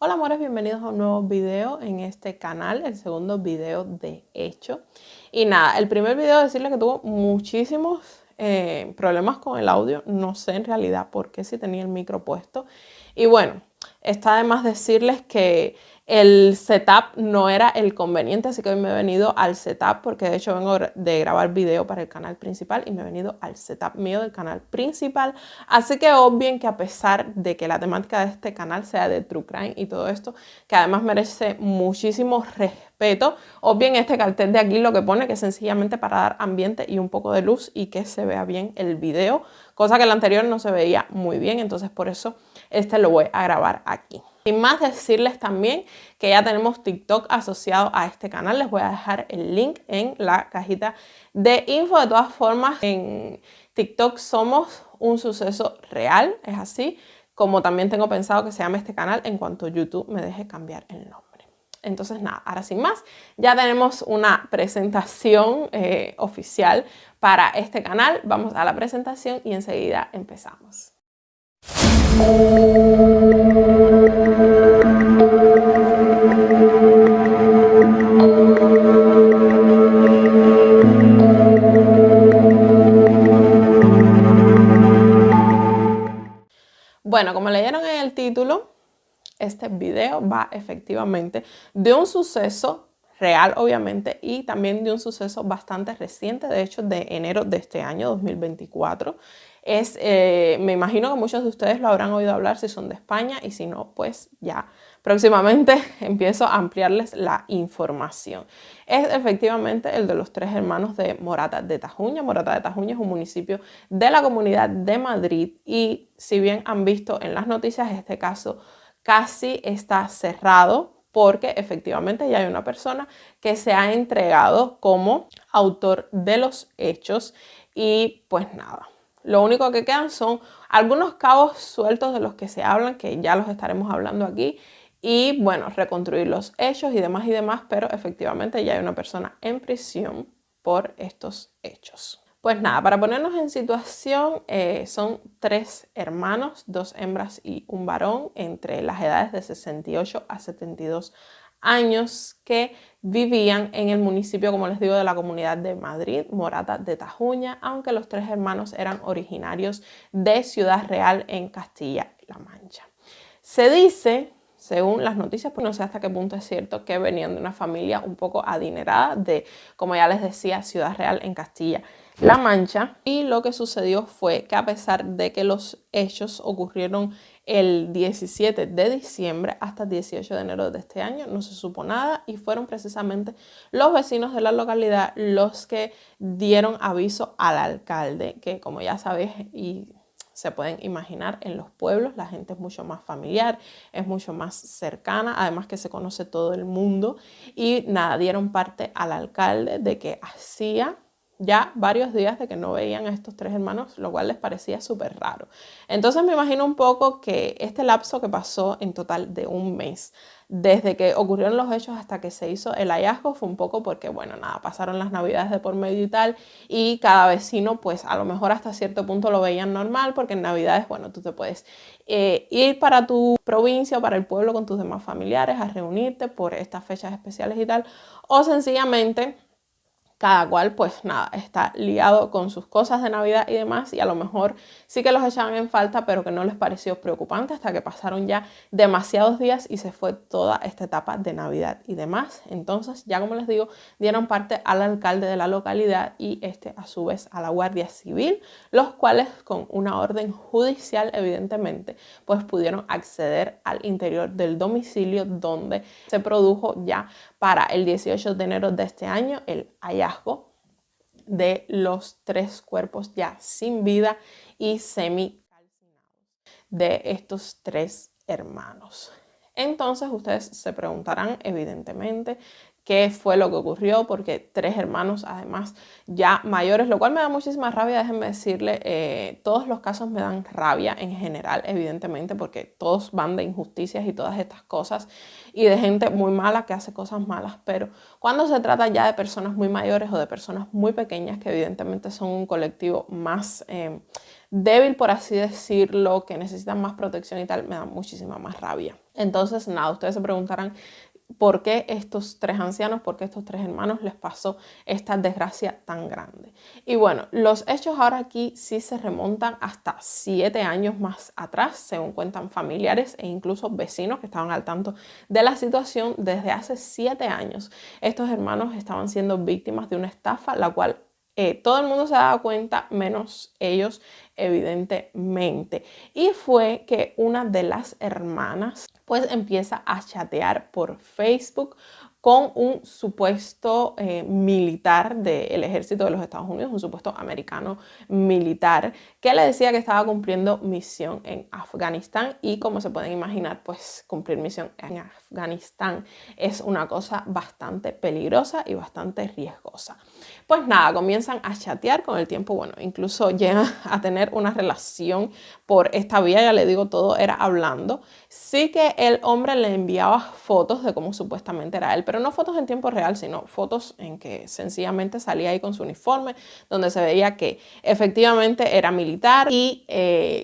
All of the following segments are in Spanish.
Hola amores, bienvenidos a un nuevo video en este canal, el segundo video de hecho. Y nada, el primer video decirle que tuvo muchísimos problemas con el audio, no sé en realidad por qué si tenía el micro puesto. Y bueno, está de más decirles que el setup no era el conveniente, así que hoy me he venido al setup porque de hecho vengo de grabar video para el canal principal y me he venido al setup mío del canal principal. Así que obvien que a pesar de que la temática de este canal sea de True Crime y todo esto, que además merece muchísimo respeto, obvien este cartel de aquí lo que pone que es sencillamente para dar ambiente y un poco de luz y que se vea bien el video, cosa que el anterior no se veía muy bien, entonces por eso este lo voy a grabar aquí. Sin más decirles también que ya tenemos TikTok asociado a este canal. Les voy a dejar el link en la cajita de info. De todas formas, en TikTok somos un suceso real, es así, como también tengo pensado que se llame este canal en cuanto YouTube me deje cambiar el nombre. Entonces nada, ahora sin más, ya tenemos una presentación oficial para este canal. Vamos a la presentación y enseguida empezamos. Bueno, como leyeron en el título, este video va efectivamente de un suceso real, obviamente, y también de un suceso bastante reciente, de hecho, de enero de este año 2024. Me imagino que muchos de ustedes lo habrán oído hablar si son de España y si no, pues ya próximamente empiezo a ampliarles la información. Es efectivamente el de los tres hermanos de Morata de Tajuña. Morata de Tajuña es un municipio de la Comunidad de Madrid y si bien han visto en las noticias, este caso casi está cerrado porque efectivamente ya hay una persona que se ha entregado como autor de los hechos y pues nada. Lo único que quedan son algunos cabos sueltos de los que se hablan, que ya los estaremos hablando aquí, y bueno, reconstruir los hechos y demás, pero efectivamente ya hay una persona en prisión por estos hechos. Pues nada, para ponernos en situación, son tres hermanos, dos hembras y un varón, entre las edades de 68 a 72 años, que vivían en el municipio, como les digo, de la Comunidad de Madrid, Morata de Tajuña, aunque los tres hermanos eran originarios de Ciudad Real en Castilla-La Mancha. Se dice, según las noticias, pues no sé hasta qué punto es cierto, que venían de una familia un poco adinerada de, como ya les decía, Ciudad Real en Castilla-La Mancha. Y lo que sucedió fue que a pesar de que los hechos ocurrieron el 17 de diciembre hasta el 18 de enero de este año, no se supo nada y fueron precisamente los vecinos de la localidad los que dieron aviso al alcalde, que como ya sabéis y se pueden imaginar, en los pueblos la gente es mucho más familiar, es mucho más cercana, además que se conoce todo el mundo y nada, dieron parte al alcalde de que hacía ya varios días de que no veían a estos tres hermanos, lo cual les parecía súper raro. Entonces me imagino un poco que este lapso que pasó en total de un mes, desde que ocurrieron los hechos hasta que se hizo el hallazgo, fue un poco porque, bueno, nada, pasaron las navidades de por medio y tal, y cada vecino, pues a lo mejor hasta cierto punto lo veían normal, porque en navidades, bueno, tú te puedes ir para tu provincia o para el pueblo con tus demás familiares a reunirte por estas fechas especiales y tal, o sencillamente cada cual pues nada, está liado con sus cosas de Navidad y demás y a lo mejor sí que los echaban en falta, pero que no les pareció preocupante hasta que pasaron ya demasiados días y se fue toda esta etapa de Navidad y demás. Entonces, ya como les digo, dieron parte al alcalde de la localidad y a su vez a la Guardia Civil, los cuales con una orden judicial evidentemente pues pudieron acceder al interior del domicilio donde se produjo ya para el 18 de enero de este año el hallazgo de los tres cuerpos ya sin vida y semi-calcinados de estos tres hermanos. Entonces ustedes se preguntarán evidentemente qué fue lo que ocurrió, porque tres hermanos además ya mayores, lo cual me da muchísima rabia, déjenme decirle, todos los casos me dan rabia en general, evidentemente, porque todos van de injusticias y todas estas cosas y de gente muy mala que hace cosas malas, pero cuando se trata ya de personas muy mayores o de personas muy pequeñas que evidentemente son un colectivo más débil, por así decirlo, que necesitan más protección y tal, me da muchísima más rabia. Entonces, nada, ustedes se preguntarán por qué estos tres ancianos, por qué estos tres hermanos les pasó esta desgracia tan grande. Y bueno, los hechos ahora aquí sí se remontan hasta 7 años más atrás, según cuentan familiares e incluso vecinos que estaban al tanto de la situación. Desde hace 7 años, estos hermanos estaban siendo víctimas de una estafa, la cual todo el mundo se daba cuenta, menos ellos, evidentemente. Y fue que una de las hermanas pues empieza a chatear por Facebook con un supuesto militar del ejército de los Estados Unidos, un supuesto americano militar, que le decía que estaba cumpliendo misión en Afganistán. Y como se pueden imaginar, pues cumplir misión en Afganistán es una cosa bastante peligrosa y bastante riesgosa. Pues nada, comienzan a chatear con el tiempo, bueno, incluso llegan a tener una relación por esta vía, ya le digo, todo era hablando. Sí que el hombre le enviaba fotos de cómo supuestamente era él, pero no fotos en tiempo real, sino fotos en que sencillamente salía ahí con su uniforme, donde se veía que efectivamente era militar. Y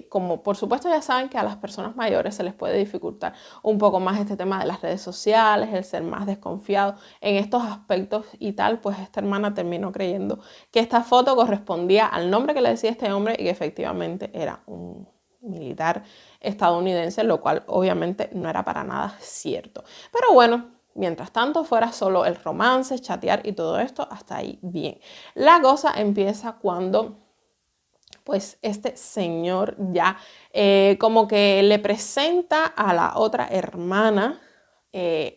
como por supuesto ya saben que a las personas mayores se les puede dificultar un poco más este tema de las redes sociales, el ser más desconfiado en estos aspectos y tal, pues esta hermana terminó creyendo que esta foto correspondía al nombre que le decía este hombre y que efectivamente era un militar estadounidense, lo cual obviamente no era para nada cierto. Pero bueno, mientras tanto fuera solo el romance, chatear y todo esto, hasta ahí bien. La cosa empieza cuando pues este señor ya como que le presenta a la otra hermana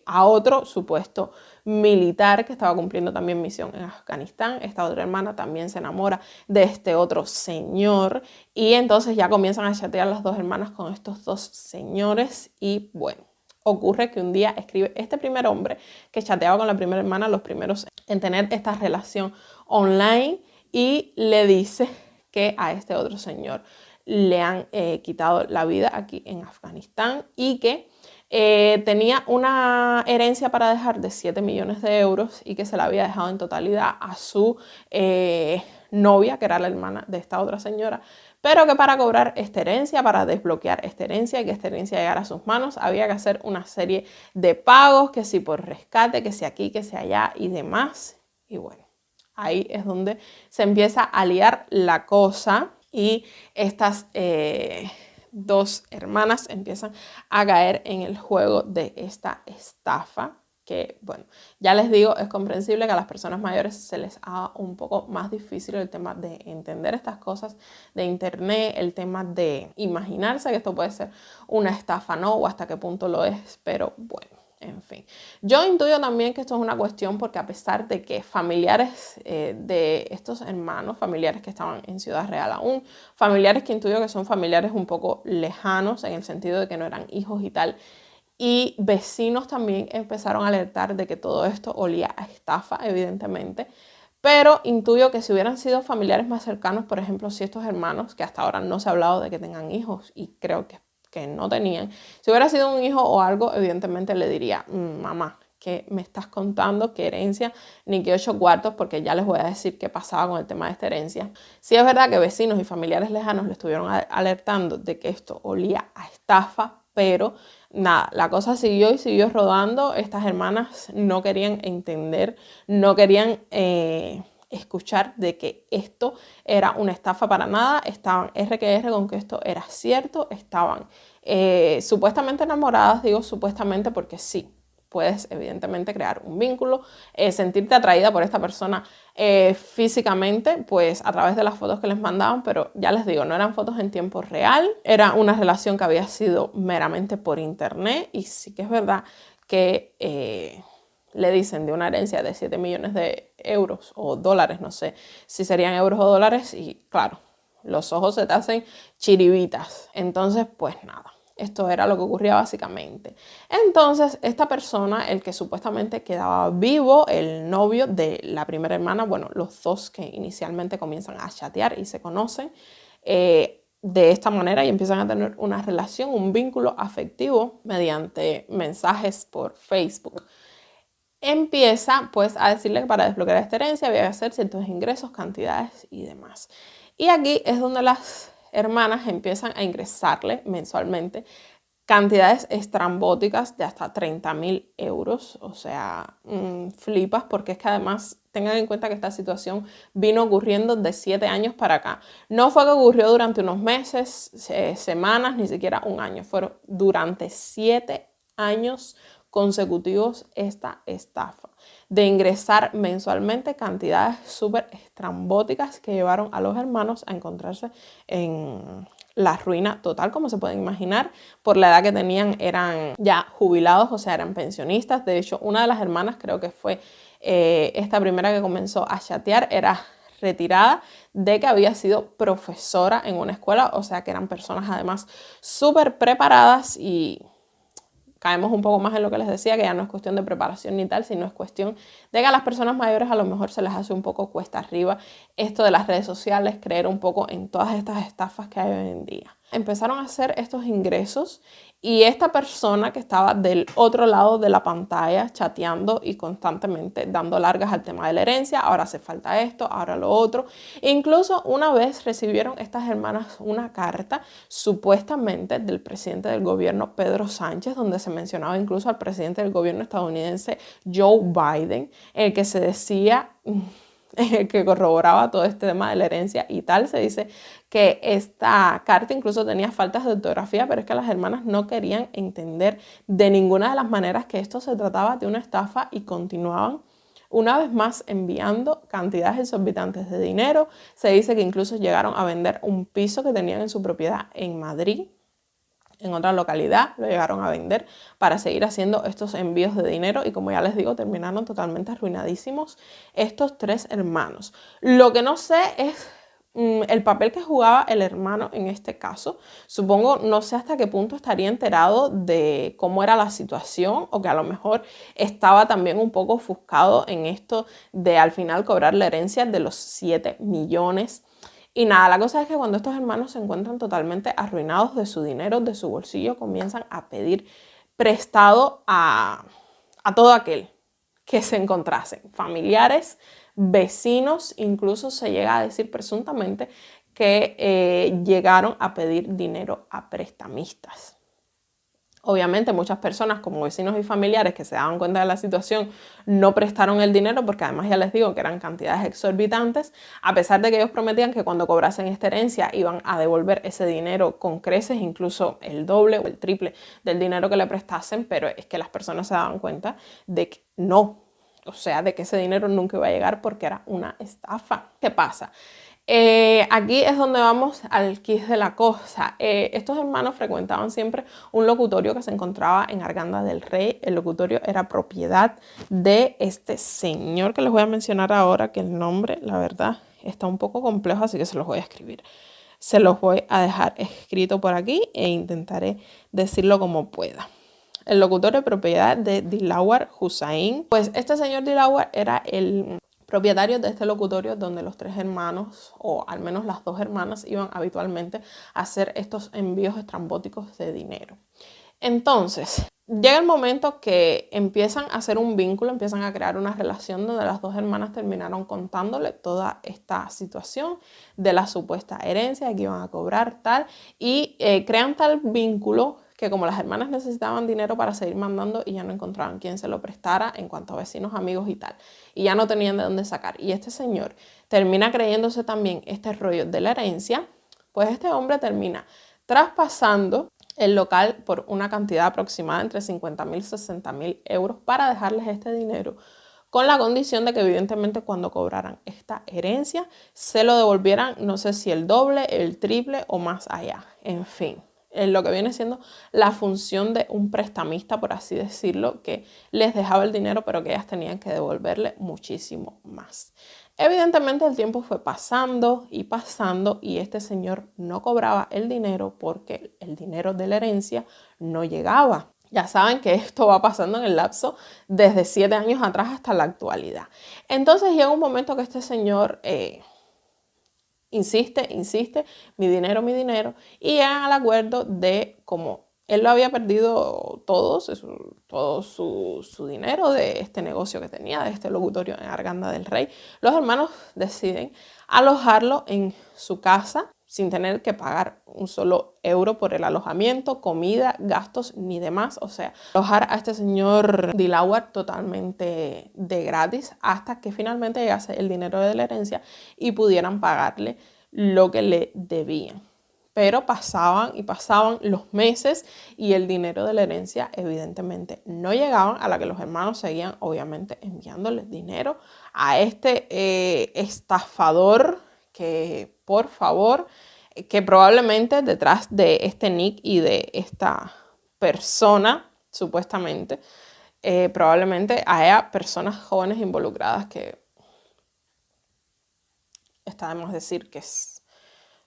a otro supuesto militar que estaba cumpliendo también misión en Afganistán. Esta otra hermana también se enamora de este otro señor y entonces ya comienzan a chatear las dos hermanas con estos dos señores. Y bueno, ocurre que un día escribe este primer hombre que chateaba con la primera hermana, los primeros en tener esta relación online, y le dice que a este otro señor le han quitado la vida aquí en Afganistán y que tenía una herencia para dejar de 7 millones de euros y que se la había dejado en totalidad a su novia, que era la hermana de esta otra señora, pero que para cobrar esta herencia, para desbloquear esta herencia y que esta herencia llegara a sus manos, había que hacer una serie de pagos, que si por rescate, que si aquí, que si allá y demás. Y bueno, ahí es donde se empieza a liar la cosa y estas dos hermanas empiezan a caer en el juego de esta estafa, que bueno, ya les digo, es comprensible que a las personas mayores se les haga un poco más difícil el tema de entender estas cosas de internet, el tema de imaginarse que esto puede ser una estafa, ¿no? O hasta qué punto lo es, pero bueno. En fin, yo intuyo también que esto es una cuestión porque a pesar de que familiares de estos hermanos, familiares que estaban en Ciudad Real aún, familiares que intuyo que son familiares un poco lejanos en el sentido de que no eran hijos y tal, y vecinos también empezaron a alertar de que todo esto olía a estafa, evidentemente. Pero intuyo que si hubieran sido familiares más cercanos, por ejemplo, si estos hermanos, que hasta ahora no se ha hablado de que tengan hijos y creo que no tenían, si hubiera sido un hijo o algo, evidentemente le diría, mamá, ¿qué me estás contando? ¿Qué herencia? Ni que 8 cuartos, porque ya les voy a decir qué pasaba con el tema de esta herencia. Sí es verdad que vecinos y familiares lejanos le estuvieron alertando de que esto olía a estafa, pero nada, la cosa siguió y siguió rodando. Estas hermanas no querían entender, no querían escuchar de que esto era una estafa para nada. Estaban RQR con que esto era cierto, estaban supuestamente enamoradas, digo supuestamente porque sí, puedes evidentemente crear un vínculo, sentirte atraída por esta persona físicamente, pues a través de las fotos que les mandaban, pero ya les digo, no eran fotos en tiempo real, era una relación que había sido meramente por internet. Y sí que es verdad que le dicen de una herencia de 7 millones de euros o dólares, no sé si serían euros o dólares, y claro, los ojos se te hacen chiribitas. Entonces, pues nada, esto era lo que ocurría básicamente. Entonces, esta persona, el que supuestamente quedaba vivo, el novio de la primera hermana, bueno, los dos que inicialmente comienzan a chatear y se conocen de esta manera y empiezan a tener una relación, un vínculo afectivo mediante mensajes por Facebook. Empieza pues a decirle que para desbloquear esta herencia había que hacer ciertos ingresos, cantidades y demás. Y aquí es donde las hermanas empiezan a ingresarle mensualmente cantidades estrambóticas de hasta 30.000 euros. O sea, flipas, porque es que además tengan en cuenta que esta situación vino ocurriendo de 7 años para acá. No fue que ocurrió durante unos meses, semanas, ni siquiera un año. Fueron durante 7 años consecutivos esta estafa de ingresar mensualmente cantidades súper estrambóticas que llevaron a los hermanos a encontrarse en la ruina total. Como se pueden imaginar, por la edad que tenían eran ya jubilados, o sea, eran pensionistas. De hecho, una de las hermanas, creo que fue esta primera que comenzó a chatear, era retirada de que había sido profesora en una escuela, o sea que eran personas además súper preparadas. Y caemos un poco más en lo que les decía, que ya no es cuestión de preparación ni tal, sino es cuestión de que a las personas mayores a lo mejor se les hace un poco cuesta arriba esto de las redes sociales, creer un poco en todas estas estafas que hay hoy en día. Empezaron a hacer estos ingresos y esta persona que estaba del otro lado de la pantalla chateando y constantemente dando largas al tema de la herencia, ahora hace falta esto, ahora lo otro. Incluso una vez recibieron estas hermanas una carta supuestamente del presidente del gobierno Pedro Sánchez, donde se mencionaba incluso al presidente del gobierno estadounidense Joe Biden, el que se decía que corroboraba todo este tema de la herencia y tal. Se dice que esta carta incluso tenía faltas de ortografía, pero es que las hermanas no querían entender de ninguna de las maneras que esto se trataba de una estafa y continuaban una vez más enviando cantidades exorbitantes de dinero. Se dice que incluso llegaron a vender un piso que tenían en su propiedad en Madrid, en otra localidad, lo llegaron a vender para seguir haciendo estos envíos de dinero y, como ya les digo, terminaron totalmente arruinadísimos estos 3 hermanos. Lo que no sé es el papel que jugaba el hermano en este caso. Supongo, no sé hasta qué punto estaría enterado de cómo era la situación, o que a lo mejor estaba también un poco ofuscado en esto de al final cobrar la herencia de los 7 millones. Y nada, la cosa es que cuando estos hermanos se encuentran totalmente arruinados de su dinero, de su bolsillo, comienzan a pedir prestado a todo aquel que se encontrasen, familiares, vecinos. Incluso se llega a decir presuntamente que llegaron a pedir dinero a prestamistas. Obviamente muchas personas, como vecinos y familiares que se daban cuenta de la situación, no prestaron el dinero, porque además ya les digo que eran cantidades exorbitantes, a pesar de que ellos prometían que cuando cobrasen esta herencia iban a devolver ese dinero con creces, incluso el doble o el triple del dinero que le prestasen. Pero es que las personas se daban cuenta de que no, o sea, de que ese dinero nunca iba a llegar, porque era una estafa. ¿Qué pasa? Aquí es donde vamos al quid de la cosa. Estos hermanos frecuentaban siempre un locutorio que se encontraba en Arganda del Rey. El locutorio era propiedad de este señor que les voy a mencionar ahora, que el nombre, la verdad, está un poco complejo, así que se los voy a escribir. Se los voy a dejar escrito por aquí e intentaré decirlo como pueda. El locutorio de propiedad de Dilawar Hussain. Pues este señor Dilawar era el propietario de este locutorio, donde los 3 hermanos, o al menos las 2 hermanas, iban habitualmente a hacer estos envíos estrambóticos de dinero. Entonces, llega el momento que empiezan a hacer un vínculo, empiezan a crear una relación, donde las 2 hermanas terminaron contándole toda esta situación de la supuesta herencia que iban a cobrar, tal, y crean tal vínculo que, como las hermanas necesitaban dinero para seguir mandando y ya no encontraban quién se lo prestara en cuanto a vecinos, amigos y tal, y ya no tenían de dónde sacar, y este señor termina creyéndose también este rollo de la herencia, pues este hombre termina traspasando el local por una cantidad aproximada entre 50.000 y 60.000 euros para dejarles este dinero, con la condición de que evidentemente cuando cobraran esta herencia se lo devolvieran, no sé si el doble, el triple o más allá. En fin, lo que viene siendo la función de un prestamista, por así decirlo, que les dejaba el dinero, pero que ellas tenían que devolverle muchísimo más. Evidentemente el tiempo fue pasando y este señor no cobraba el dinero, porque el dinero de la herencia no llegaba. Ya saben que esto va pasando en el lapso desde 7 años atrás hasta la actualidad. Entonces llega un momento que este señor insiste, mi dinero, y llegan al acuerdo de, como él lo había perdido todo su dinero de este negocio que tenía, de este locutorio en Arganda del Rey, los hermanos deciden alojarlo en su casa sin tener que pagar un solo euro por el alojamiento, comida, gastos ni demás. O sea, alojar a este señor Dilawar totalmente de gratis hasta que finalmente llegase el dinero de la herencia y pudieran pagarle lo que le debían. Pero pasaban y pasaban los meses y el dinero de la herencia evidentemente no llegaban, a la que los hermanos seguían obviamente enviándole dinero a este estafador que, por favor, que probablemente detrás de este nick y de esta persona, supuestamente, probablemente haya personas jóvenes involucradas, que está de más decir que es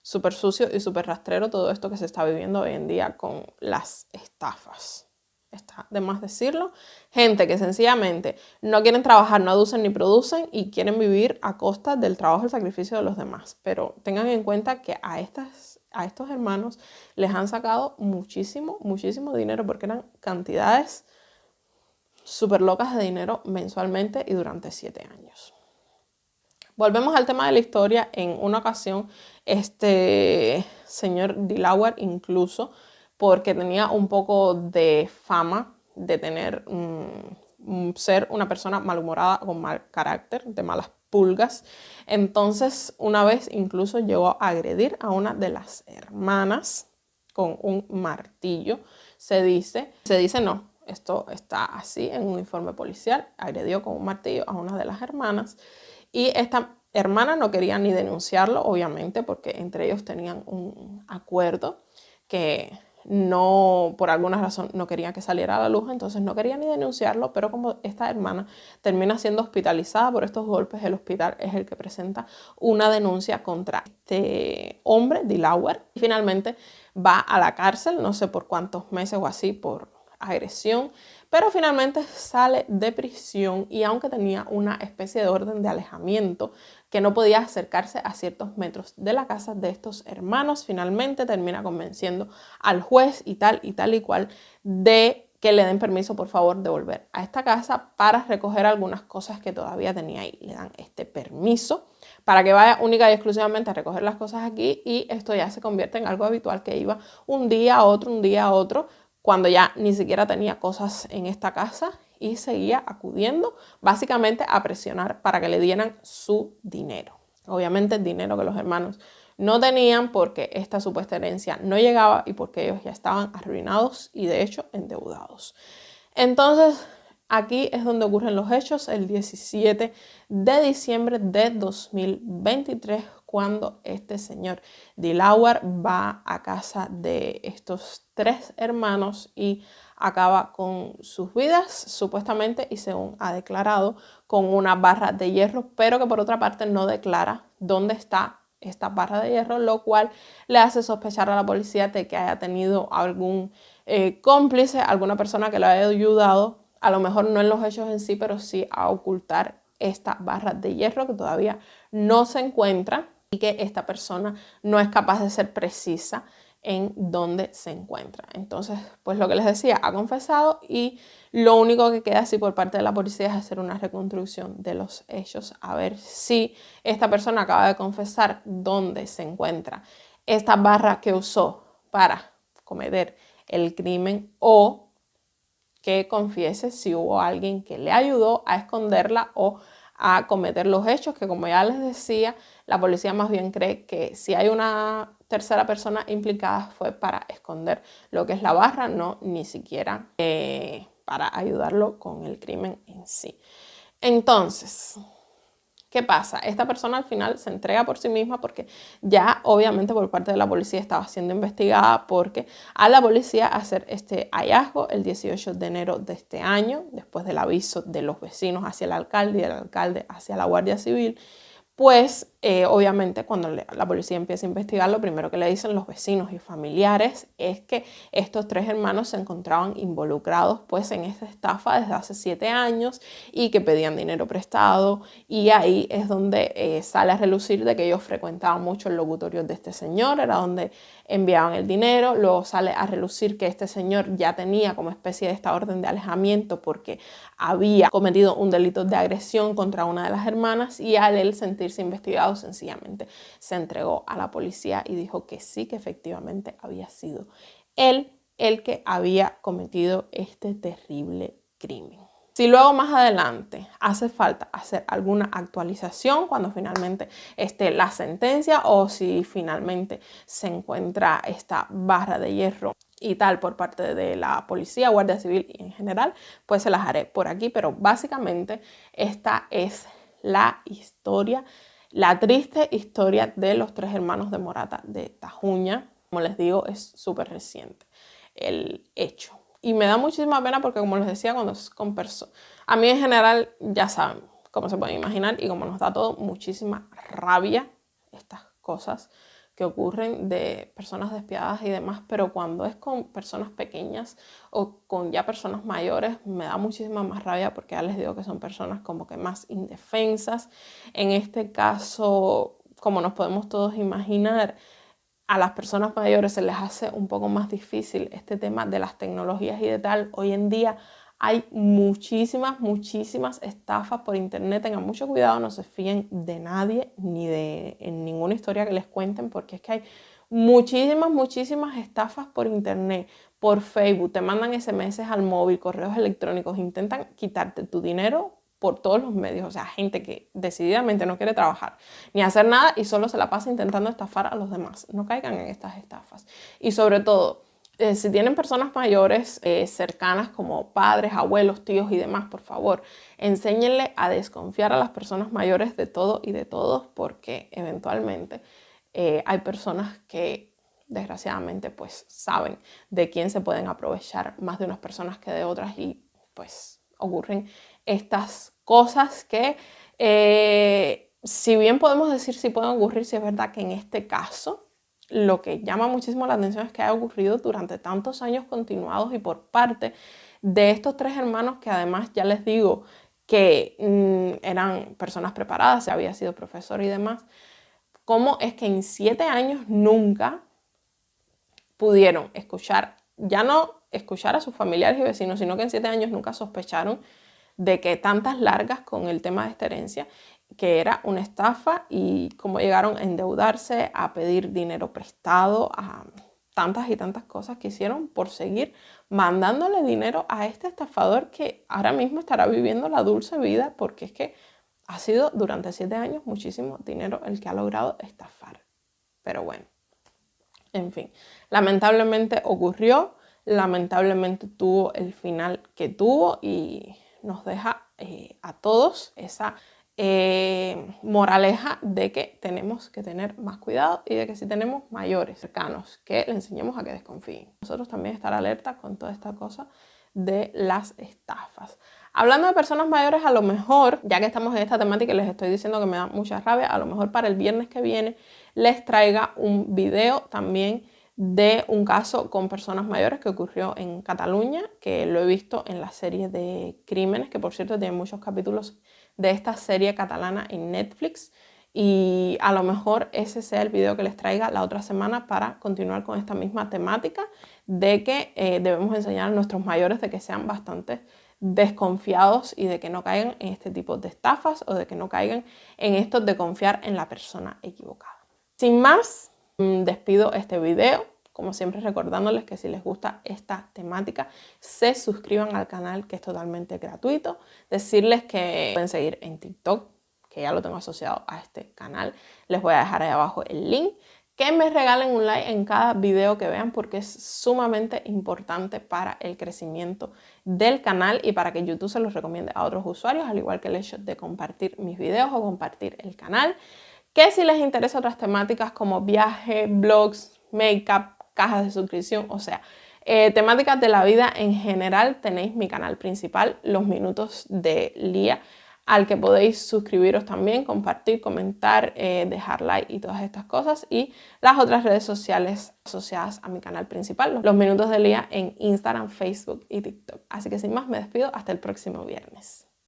súper sucio y súper rastrero todo esto que se está viviendo hoy en día con las estafas. Está de más decirlo. Gente que sencillamente no quieren trabajar, no aducen ni producen y quieren vivir a costa del trabajo y el sacrificio de los demás. Pero tengan en cuenta que a estos hermanos les han sacado muchísimo dinero, porque eran cantidades súper locas de dinero mensualmente y durante 7 años. Volvemos al tema de la historia. En una ocasión, este señor Dilawar, incluso porque tenía un poco de fama de tener ser una persona malhumorada, con mal carácter, de malas pulgas, entonces una vez incluso llegó a agredir a una de las hermanas con un martillo. Se dice no, esto está así en un informe policial, agredió con un martillo a una de las hermanas. Y esta hermana no quería ni denunciarlo, obviamente, porque entre ellos tenían un acuerdo que no, por alguna razón, no quería que saliera a la luz, entonces no quería ni denunciarlo. Pero como esta hermana termina siendo hospitalizada por estos golpes, el hospital es el que presenta una denuncia contra este hombre, Dilawar, y finalmente va a la cárcel, no sé por cuántos meses o así, por agresión, pero finalmente sale de prisión, y aunque tenía una especie de orden de alejamiento, que no podía acercarse a ciertos metros de la casa de estos hermanos, finalmente termina convenciendo al juez y tal y cual de que le den permiso, por favor, de volver a esta casa para recoger algunas cosas que todavía tenía ahí. Le dan este permiso para que vaya única y exclusivamente a recoger las cosas aquí, y esto ya se convierte en algo habitual, que iba un día a otro, cuando ya ni siquiera tenía cosas en esta casa, y seguía acudiendo básicamente a presionar para que le dieran su dinero. Obviamente el dinero que los hermanos no tenían, porque esta supuesta herencia no llegaba y porque ellos ya estaban arruinados y de hecho endeudados. Entonces aquí es donde ocurren los hechos, el 17 de diciembre de 2023, cuando este señor Dilawar va a casa de estos 3 hermanos y acaba con sus vidas, supuestamente, y según ha declarado, con una barra de hierro, pero que por otra parte no declara dónde está esta barra de hierro, lo cual le hace sospechar a la policía de que haya tenido algún cómplice, alguna persona que le haya ayudado, a lo mejor no en los hechos en sí, pero sí a ocultar esta barra de hierro que todavía no se encuentra, y que esta persona no es capaz de ser precisa en dónde se encuentra. Entonces, pues lo que les decía, ha confesado, y lo único que queda así por parte de la policía es hacer una reconstrucción de los hechos, a ver si esta persona acaba de confesar dónde se encuentra esta barra que usó para cometer el crimen, o que confiese si hubo alguien que le ayudó a esconderla o a cometer los hechos, que como ya les decía, la policía más bien cree que si hay una tercera persona implicada fue para esconder lo que es la barra, no ni siquiera para ayudarlo con el crimen en sí. Entonces, ¿qué pasa? Esta persona al final se entrega por sí misma, porque ya obviamente por parte de la policía estaba siendo investigada, porque a la policía hacer este hallazgo el 18 de enero de este año, después del aviso de los vecinos hacia el alcalde y el alcalde hacia la Guardia Civil, pues obviamente cuando la policía empieza a investigar, lo primero que le dicen los vecinos y familiares es que estos 3 hermanos se encontraban involucrados pues en esta estafa desde hace 7 años, y que pedían dinero prestado, y ahí es donde sale a relucir de que ellos frecuentaban mucho el locutorio de este señor, era donde enviaban el dinero. Luego sale a relucir que este señor ya tenía como especie de esta orden de alejamiento porque había cometido un delito de agresión contra una de las hermanas, y al él sentir sentirse investigado, sencillamente se entregó a la policía y dijo que sí, que efectivamente había sido él el que había cometido este terrible crimen. Si luego más adelante hace falta hacer alguna actualización cuando finalmente esté la sentencia o si finalmente se encuentra esta barra de hierro y tal por parte de la policía, Guardia Civil y en general, pues se las haré por aquí. Pero básicamente esta es la historia, la triste historia de los 3 hermanos de Morata de Tajuña. Como les digo, es súper reciente el hecho. Y me da muchísima pena porque, como les decía, cuando es con personas, a mí en general, ya saben, como se pueden imaginar, y como nos da todo muchísima rabia estas cosas que ocurren de personas despiadadas y demás, pero cuando es con personas pequeñas o con ya personas mayores, me da muchísima más rabia porque ya les digo que son personas como que más indefensas. En este caso, como nos podemos todos imaginar, a las personas mayores se les hace un poco más difícil este tema de las tecnologías y de tal. Hoy en día hay muchísimas estafas por internet. Tengan mucho cuidado, no se fíen de nadie ni de en ninguna historia que les cuenten, porque es que hay muchísimas estafas por internet, por Facebook. Te mandan SMS al móvil, correos electrónicos, intentan quitarte tu dinero por todos los medios. O sea, gente que decididamente no quiere trabajar ni hacer nada y solo se la pasa intentando estafar a los demás. No caigan en estas estafas. Y sobre todo, si tienen personas mayores cercanas como padres, abuelos, tíos y demás, por favor, enséñenle a desconfiar a las personas mayores de todo y de todos, porque eventualmente hay personas que desgraciadamente pues saben de quién se pueden aprovechar más de unas personas que de otras y pues ocurren estas cosas que si bien podemos decir si pueden ocurrir, si es verdad que en este caso lo que llama muchísimo la atención es que haya ocurrido durante tantos años continuados y por parte de estos 3 hermanos que además ya les digo que eran personas preparadas, se había sido profesor y demás. ¿Cómo es que en 7 años nunca pudieron escuchar, ya no escuchar a sus familiares y vecinos, sino que en 7 años nunca sospecharon de que tantas largas con el tema de esta herencia, que era una estafa, y cómo llegaron a endeudarse, a pedir dinero prestado, a tantas y tantas cosas que hicieron por seguir mandándole dinero a este estafador que ahora mismo estará viviendo la dulce vida, porque es que ha sido durante 7 años muchísimo dinero el que ha logrado estafar. Pero bueno, en fin, lamentablemente ocurrió, lamentablemente tuvo el final que tuvo y nos deja a todos esa moraleja de que tenemos que tener más cuidado y de que si tenemos mayores cercanos, que le enseñemos a que desconfíen. Nosotros también estar alerta con toda esta cosa de las estafas. Hablando de personas mayores, a lo mejor, ya que estamos en esta temática y les estoy diciendo que me da mucha rabia, a lo mejor para el viernes que viene les traiga un video también de un caso con personas mayores que ocurrió en Cataluña, que lo he visto en la serie de Crímenes, que por cierto tiene muchos capítulos de esta serie catalana en Netflix, y a lo mejor ese sea el video que les traiga la otra semana para continuar con esta misma temática de que debemos enseñar a nuestros mayores de que sean bastante desconfiados y de que no caigan en este tipo de estafas o de que no caigan en esto de confiar en la persona equivocada. Sin más, despido este video, como siempre recordándoles que si les gusta esta temática se suscriban al canal, que es totalmente gratuito. Decirles que pueden seguir en TikTok, que ya lo tengo asociado a este canal. Les voy a dejar ahí abajo el link. Que me regalen un like en cada video que vean, porque es sumamente importante para el crecimiento del canal y para que YouTube se los recomiende a otros usuarios, al igual que el hecho de compartir mis videos o compartir el canal. Que si les interesa otras temáticas como viaje, blogs, make-up, cajas de suscripción, o sea, temáticas de la vida en general, tenéis mi canal principal, Los Minutos de Lía, al que podéis suscribiros también, compartir, comentar, dejar like y todas estas cosas, y las otras redes sociales asociadas a mi canal principal, Los Minutos de Lía, en Instagram, Facebook y TikTok. Así que sin más me despido, hasta el próximo viernes.